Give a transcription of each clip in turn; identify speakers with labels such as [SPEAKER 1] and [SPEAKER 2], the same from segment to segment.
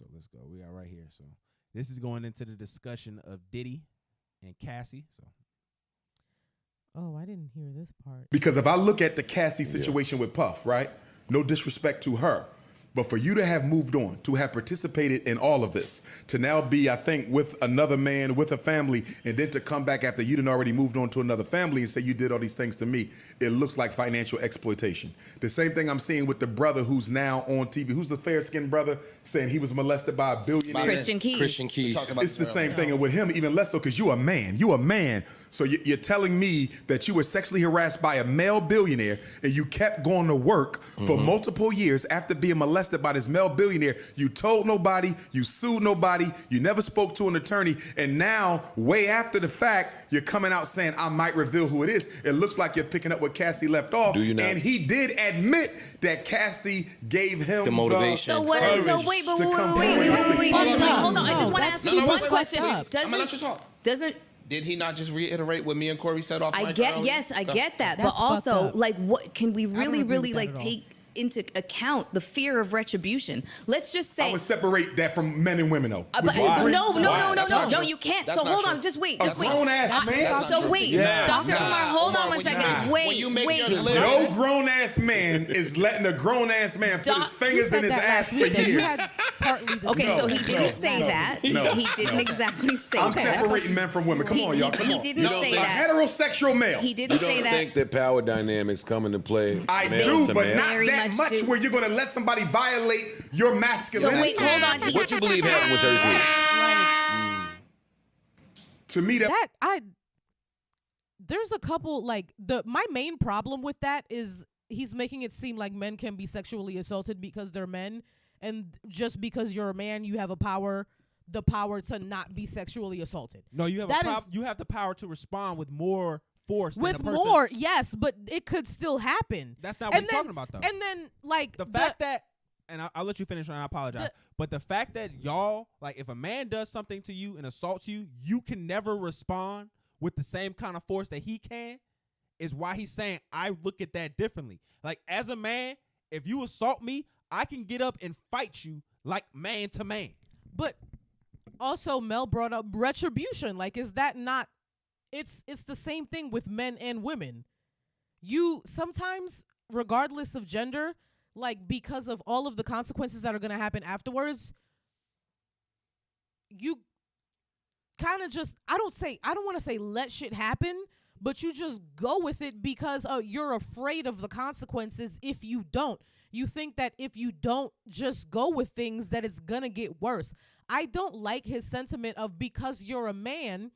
[SPEAKER 1] So let's go. We got right here. So this is going into the discussion of Diddy and Cassie. So.
[SPEAKER 2] Oh, I didn't hear this part.
[SPEAKER 3] Because if I look at the Cassie situation with Puff, right? No disrespect to her. But for you to have moved on, to have participated in all of this, to now be, I think, with another man, with a family, and then to come back after you done already moved on to another family and say you did all these things to me, it looks like financial exploitation. The same thing I'm seeing with the brother who's now on TV. Who's the fair-skinned brother saying he was molested by a billionaire?
[SPEAKER 4] Christian Keys.
[SPEAKER 3] It's the same thing, and with him, even less so, because you a man. You a man. So you're telling me that you were sexually harassed by a male billionaire, and you kept going to work for multiple years after being molested by this male billionaire. You told nobody, you sued nobody, you never spoke to an attorney, and now, way after the fact, you're coming out saying, I might reveal who it is. It looks like you're picking up where Cassie left off.
[SPEAKER 5] Do you not?
[SPEAKER 3] And he did admit that Cassie gave him
[SPEAKER 5] The motivation.
[SPEAKER 4] So wait, wait, hold on. I just want to ask you one question.
[SPEAKER 6] I'm gonna let you talk. Did he not just reiterate what me and Corey said off?
[SPEAKER 4] I get that, but also, like, what can we really like take into account the fear of retribution? Let's just say
[SPEAKER 3] I would separate that from men and women, though.
[SPEAKER 4] No, you can't. So hold on, just wait.
[SPEAKER 3] Grown ass man.
[SPEAKER 4] So wait, Dr. Umar, hold on 1 second. Wait.
[SPEAKER 3] No grown ass man is letting a grown ass man put his fingers in his ass for years.
[SPEAKER 4] Okay, so he didn't say that. He didn't exactly say that.
[SPEAKER 3] I'm separating men from women. Come on, y'all. Come on.
[SPEAKER 4] He didn't say that.
[SPEAKER 3] A heterosexual male.
[SPEAKER 4] He didn't say
[SPEAKER 5] You
[SPEAKER 4] that.
[SPEAKER 5] don't think that power dynamics come into play?
[SPEAKER 3] I
[SPEAKER 5] man
[SPEAKER 3] do,
[SPEAKER 5] to
[SPEAKER 3] but
[SPEAKER 5] man?
[SPEAKER 3] not
[SPEAKER 4] Very
[SPEAKER 3] that
[SPEAKER 4] much
[SPEAKER 3] much
[SPEAKER 4] do.
[SPEAKER 3] where you're going to let somebody violate your masculinity.
[SPEAKER 4] So wait, hold on.
[SPEAKER 5] What you believe happened with her?
[SPEAKER 3] To me,
[SPEAKER 2] there's a couple, like, my main problem with that is he's making it seem like men can be sexually assaulted because they're men, and just because you're a man, you have the power to not be sexually assaulted.
[SPEAKER 1] No, you have you have the power to respond with more force.
[SPEAKER 2] With
[SPEAKER 1] than a person.
[SPEAKER 2] more, yes, but it could still happen.
[SPEAKER 1] That's not what he's talking about, though.
[SPEAKER 2] And then, like,
[SPEAKER 1] the fact that, and I'll let you finish and I apologize, but the fact that y'all, like, if a man does something to you and assaults you, you can never respond with the same kind of force that he can, is why he's saying I look at that differently. Like, as a man, if you assault me, I can get up and fight you like man to man.
[SPEAKER 2] But also, Mel brought up retribution. Like, is that not? It's the same thing with men and women. You sometimes, regardless of gender, like, because of all of the consequences that are going to happen afterwards, you kind of just, I don't want to say let shit happen, but you just go with it because you're afraid of the consequences if you don't. You think that if you don't just go with things, that it's going to get worse. I don't like his sentiment of, because you're a man,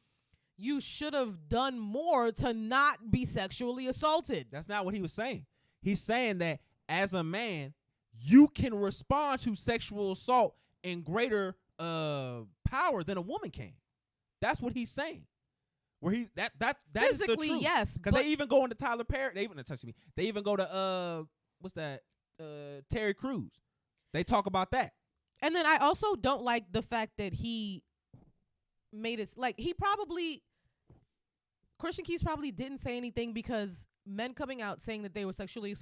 [SPEAKER 2] you should have done more to not be sexually assaulted.
[SPEAKER 1] That's not what he was saying. He's saying that as a man, you can respond to sexual assault in greater power than a woman can. That's what he's saying. Where he that is the truth.
[SPEAKER 2] Yes,
[SPEAKER 1] because they even go into Tyler Perry. They even go to what's that? Terry Crews. They talk about that.
[SPEAKER 2] And then I also don't like the fact that he made it like Christian Keys probably didn't say anything because men coming out saying that they were sexually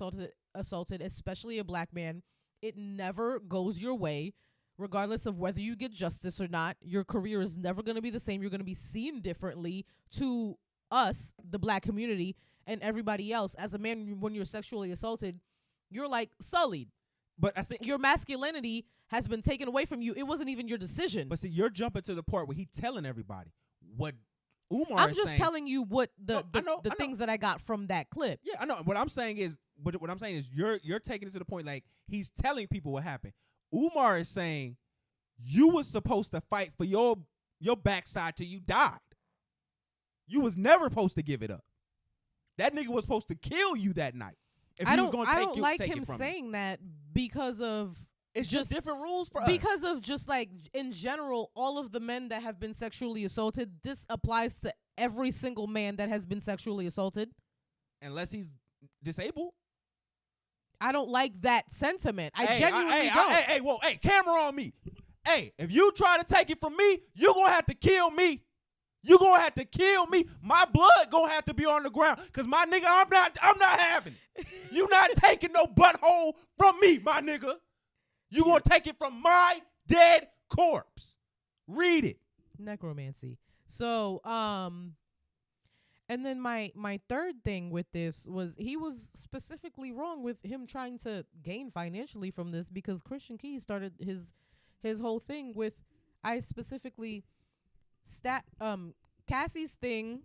[SPEAKER 2] assaulted, especially a black man, it never goes your way. Regardless of whether you get justice or not, your career is never going to be the same. You're going to be seen differently to us, the black community, and everybody else. As a man, when you're sexually assaulted, you're like sullied.
[SPEAKER 1] But I think
[SPEAKER 2] your masculinity has been taken away from you. It wasn't even your decision.
[SPEAKER 1] But see, you're jumping to the part where he's telling everybody what Umar
[SPEAKER 2] I'm
[SPEAKER 1] is
[SPEAKER 2] just
[SPEAKER 1] saying.
[SPEAKER 2] telling you what the
[SPEAKER 1] I know.
[SPEAKER 2] things that I got from that clip.
[SPEAKER 1] Yeah, I know. What I'm saying is you're taking it to the point like he's telling people what happened. Umar is saying you was supposed to fight for your backside till you died. You was never supposed to give it up. That nigga was supposed to kill you that night. If
[SPEAKER 2] I
[SPEAKER 1] he was
[SPEAKER 2] don't,
[SPEAKER 1] gonna
[SPEAKER 2] I
[SPEAKER 1] take
[SPEAKER 2] don't
[SPEAKER 1] you,
[SPEAKER 2] like
[SPEAKER 1] take
[SPEAKER 2] him
[SPEAKER 1] it from
[SPEAKER 2] saying
[SPEAKER 1] you.
[SPEAKER 2] that because of
[SPEAKER 1] It's just different rules for us.
[SPEAKER 2] Because of just like in general, all of the men that have been sexually assaulted, this applies to every single man that has been sexually assaulted.
[SPEAKER 1] Unless he's disabled.
[SPEAKER 2] I don't like that sentiment. I genuinely don't.
[SPEAKER 1] Hey, camera on me. Hey, if you try to take it from me, you're going to have to kill me. You're going to have to kill me. My blood going to have to be on the ground. Because, my nigga, I'm not having it. You not taking no butthole from me, my nigga. You going to take it from my dead corpse. Read it.
[SPEAKER 2] Necromancy. So, and then my third thing with this was he was specifically wrong with him trying to gain financially from this, because Christian Key started his whole thing with, I specifically Cassie's thing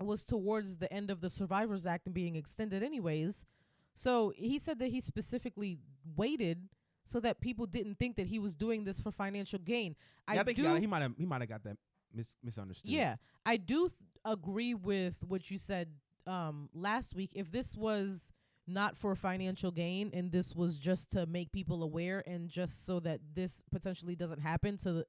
[SPEAKER 2] was towards the end of the Survivors Act and being extended anyways. So he said that he specifically waited so that people didn't think that he was doing this for financial gain.
[SPEAKER 1] Yeah, I think he might have got that misunderstood.
[SPEAKER 2] Yeah, I do agree with what you said last week. If this was not for financial gain and this was just to make people aware and just so that this potentially doesn't happen to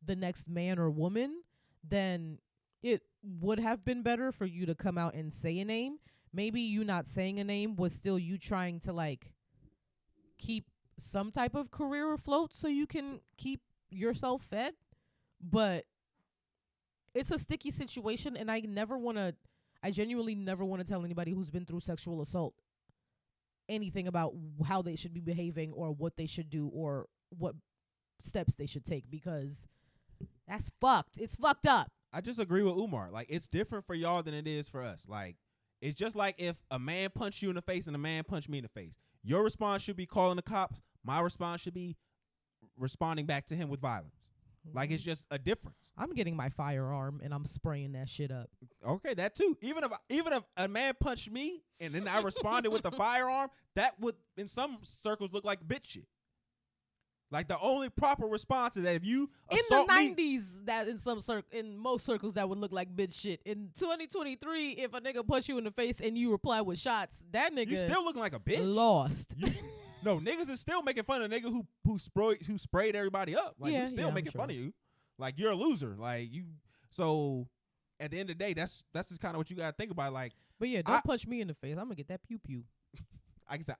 [SPEAKER 2] the next man or woman, then it would have been better for you to come out and say a name. Maybe you not saying a name was still you trying to like keep some type of career afloat so you can keep yourself fed. But it's a sticky situation, and I genuinely never want to tell anybody who's been through sexual assault anything about how they should be behaving or what they should do or what steps they should take, because that's fucked. It's fucked up.
[SPEAKER 1] I just agree with Umar. Like, it's different for y'all than it is for us. Like, it's just like if a man punched you in the face and a man punched me in the face. Your response should be calling the cops. My response should be responding back to him with violence. Like, it's just a difference.
[SPEAKER 2] I'm getting my firearm and I'm spraying that shit up.
[SPEAKER 1] Okay, that too. Even if a man punched me and then I responded with the firearm, that would in some circles look like bitch shit. Like, the only proper response is that if you assault
[SPEAKER 2] in the 90s, that in most circles that would look like bitch shit. In 2023, if a nigga punch you in the face and you reply with shots, that nigga
[SPEAKER 1] you still looking like a bitch.
[SPEAKER 2] Lost.
[SPEAKER 1] No, niggas is still making fun of a nigga who sprayed everybody up. Like, we still making fun of you. Like, you're a loser. Like, you. So at the end of the day, that's just kind of what you gotta think about. Like,
[SPEAKER 2] but yeah, don't punch me in the face. I'm gonna get that pew pew.
[SPEAKER 1] Like I said,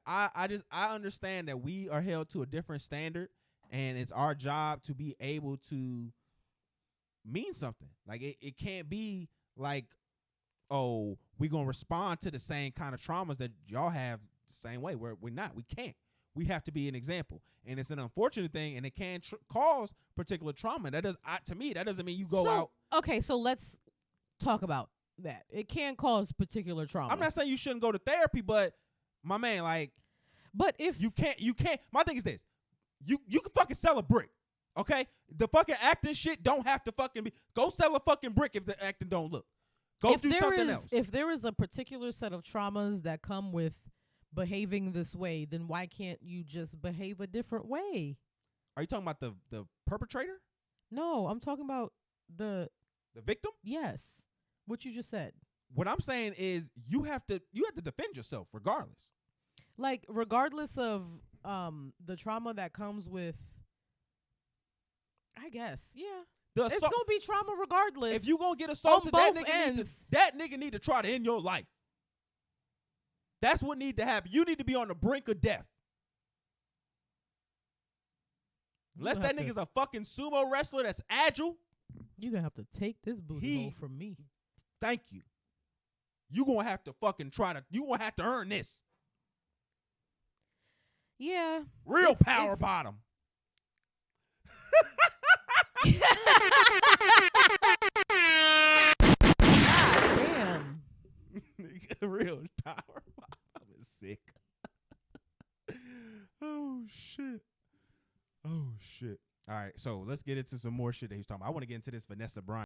[SPEAKER 1] I understand that we are held to a different standard, and it's our job to be able to mean something. Like, it can't be like, oh, we're gonna respond to the same kind of traumas that y'all have the same way. We're not. We can't. We have to be an example, and it's an unfortunate thing, and it can cause particular trauma. To me, that doesn't mean you go out.
[SPEAKER 2] Okay, so let's talk about that. It can cause particular trauma.
[SPEAKER 1] I'm not saying you shouldn't go to therapy, but my man, like,
[SPEAKER 2] but if
[SPEAKER 1] you can't. My thing is this: you can fucking sell a brick, okay? The fucking acting shit don't have to fucking be. Go sell a fucking brick if the acting don't look. Go do something else.
[SPEAKER 2] If there is a particular set of traumas that come with behaving this way, then why can't you just behave a different way?
[SPEAKER 1] Are you talking about the perpetrator?
[SPEAKER 2] No, I'm talking about the
[SPEAKER 1] victim?
[SPEAKER 2] Yes. What you just said.
[SPEAKER 1] What I'm saying is you have to defend yourself regardless.
[SPEAKER 2] Like, regardless of the trauma that comes with, I guess, yeah. It's gonna be trauma regardless.
[SPEAKER 1] If you gonna get assaulted, that nigga need to try to end your life. That's what need to happen. You need to be on the brink of death. Unless that nigga's a fucking sumo wrestler that's agile.
[SPEAKER 2] You're going to have to take this booty hole from me.
[SPEAKER 1] Thank you. You're going to have to fucking you going to have to earn this.
[SPEAKER 2] Yeah.
[SPEAKER 1] Real power bottom.
[SPEAKER 2] Damn.
[SPEAKER 1] Real power bottom is sick. Oh, shit. Oh, shit. All right, so let's get into some more shit that he's talking about. I want to get into this Vanessa Bryant.